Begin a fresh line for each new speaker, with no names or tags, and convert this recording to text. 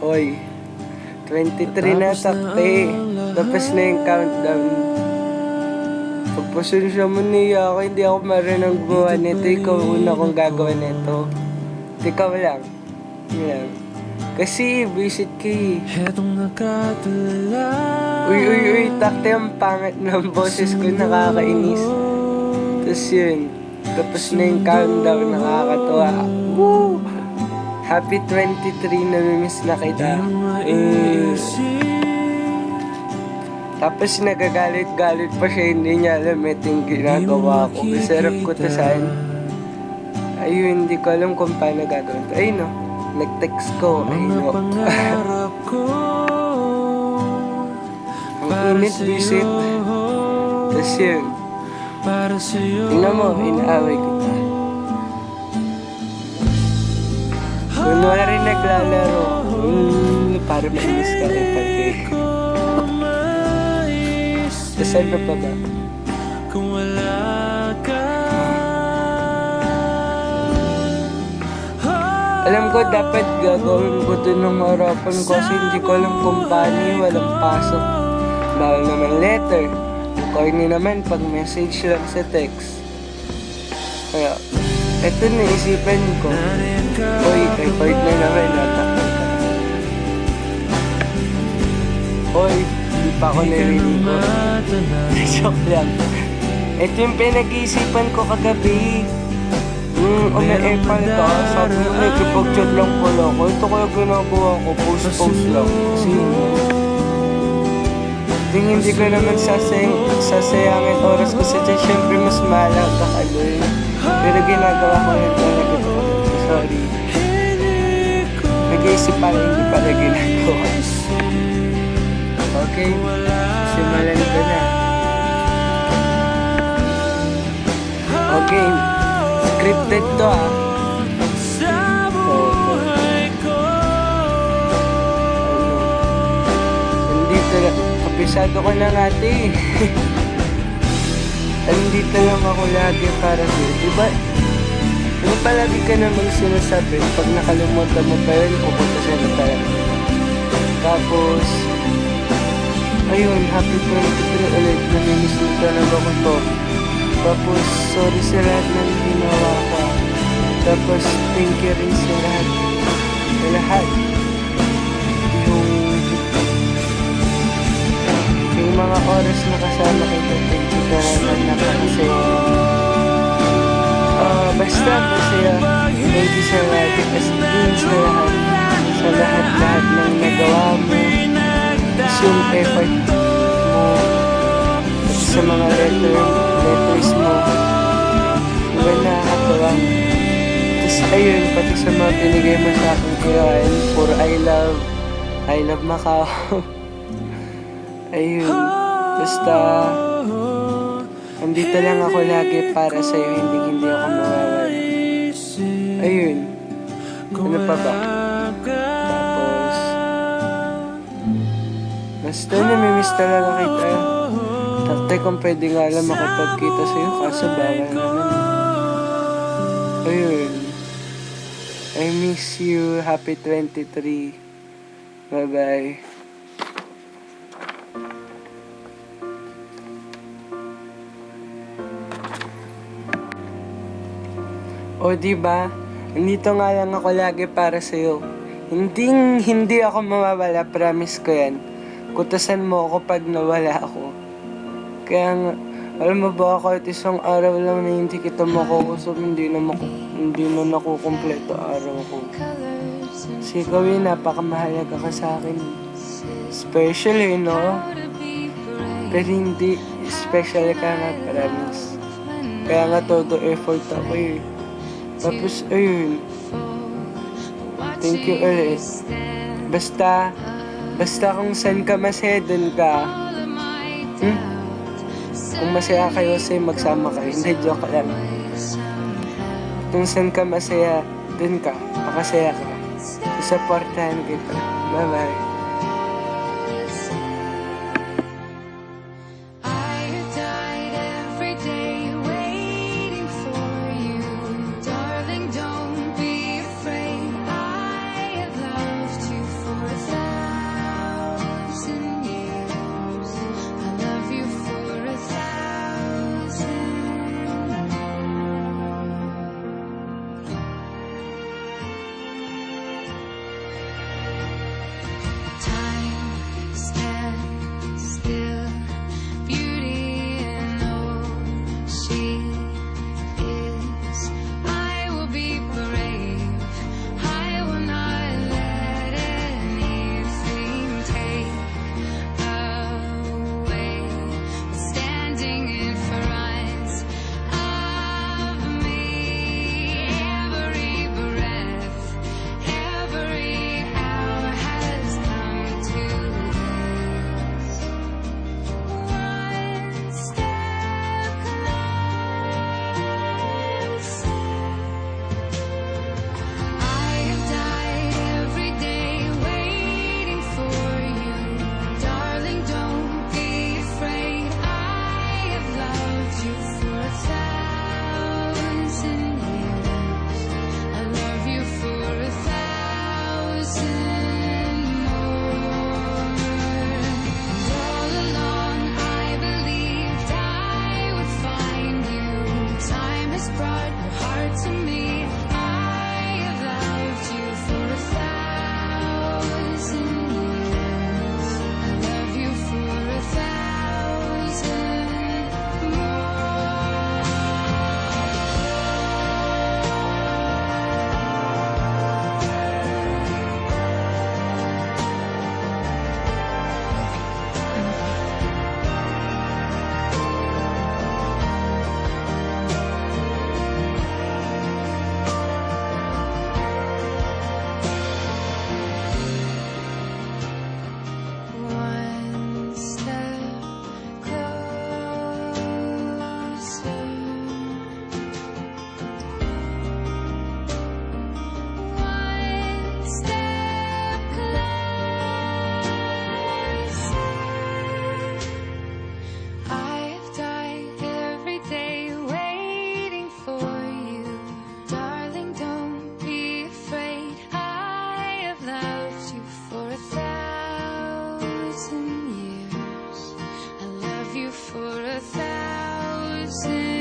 Hoy, 23 na takte. Tapos na yung countdown. Pagpasensya mo niya ako, hindi ako marunong gumawa nito. Ikaw una kong gagawa nito. Ikaw lang. Yan. Kasi visit kay. Uy, takte ang pangit ng boses ko, nakakainis. Tapos yun. Tapos na yung countdown, nakakatawa. Woo! Happy 23, namimiss na kita. Tapos nagagalit-galit pa siya, hindi niya alam ito yung ginagawa ko. Sarap ko to saan. Ayun, hindi ko alam kung paano gagawin to. Ayun no, nag-text ko. Ayun no. Ang init visit. Tapos yun. Tingnan mo, inaaway kita. Kunwari naglalaro. Para mainis ka eh, pati. Tapos ano pa ba? Alam ko dapat gagawin ko ito ng harapan ko kasi hindi ko alam kung paano, walang pasok. Bawal naman letter. Corny naman pag message lang sa text. Kaya, eto naisipan ko. Uy, typhoid na naman, natakal ka. Uy, hindi pa ako narinig ko. Joke lang. Ito yung pinag-iisipan ko kagabi. Umi-epal ka. Sabi mo, nagkipag-chat lang pala ako. Ito kaya ginagawa ko, post-post lang. Kasi hindi ko naman sasayangin oras ko sa dyan. Siyempre mas mahalaga ka kaloy. Pero ginagawa ko yun talaga ito. Sorry. Nag-iisip pala, hindi pala ginagawa. Okay, simulan ko na. Okay, scripted to ah. Nandito lang, kabisado ko na ate. Nandito lang ako lagi para sa'yo. Diba? Diba palagi ka namang sinasabi, pag nakalimutan mo pa yun, pupunta sa'yo tayo. Tapos, ayun, happy 23 ulit, namimiss na talaga ko to. Tapos, sorry sa lahat ng ginawa ko. Tapos, thank you rin sa lahat. Sa lahat. Yung mga oras na kasama kita, thank you talaga, napakasaya. Basta masaya. Thank you sa lahat. As in sa lahat. Sa lahat-lahat ng nagawa mo. Yung effort mo. At sa mga letters mo. Diba nakakatawa? Tapos ayun, pati sa mga binigay mo sa akin kailan. Puro I love Macau. Ayun. Basta andito lang ako lagi para sa'yo, hindi ako mawawala. Ayun. Ano pa ba? Tapos basta namimiss talaga kita. Takte kung pwede nga lang makapagkita sa'yo, kaso bawal naman. Ayun. I miss you. Happy 23. Bye-bye. O diba, nandito nga lang ako lagi para sa'yo. Hindi ako mawawala, promise ko yan. Kutasan mo ako pag nawala ako. Kaya nga, alam mo ba ako at isang araw lang na hindi kita makukusap, hindi na nakukumpleto araw ko. Kasi ikaw yun, napakamahalaga ka sa akin. Special no? Pero hindi, special ka nga, promise. Kaya nga todo effort ako eh. Tapos, ayun. Thank you ulit. Basta kung saan ka masaya, dun ka. Kung masaya kayo sa'yo, magsama kayo. Hindi, joke lang. Kung saan ka masaya, dun ka. Makasaya ka. Supportahan kita. Bye-bye.
say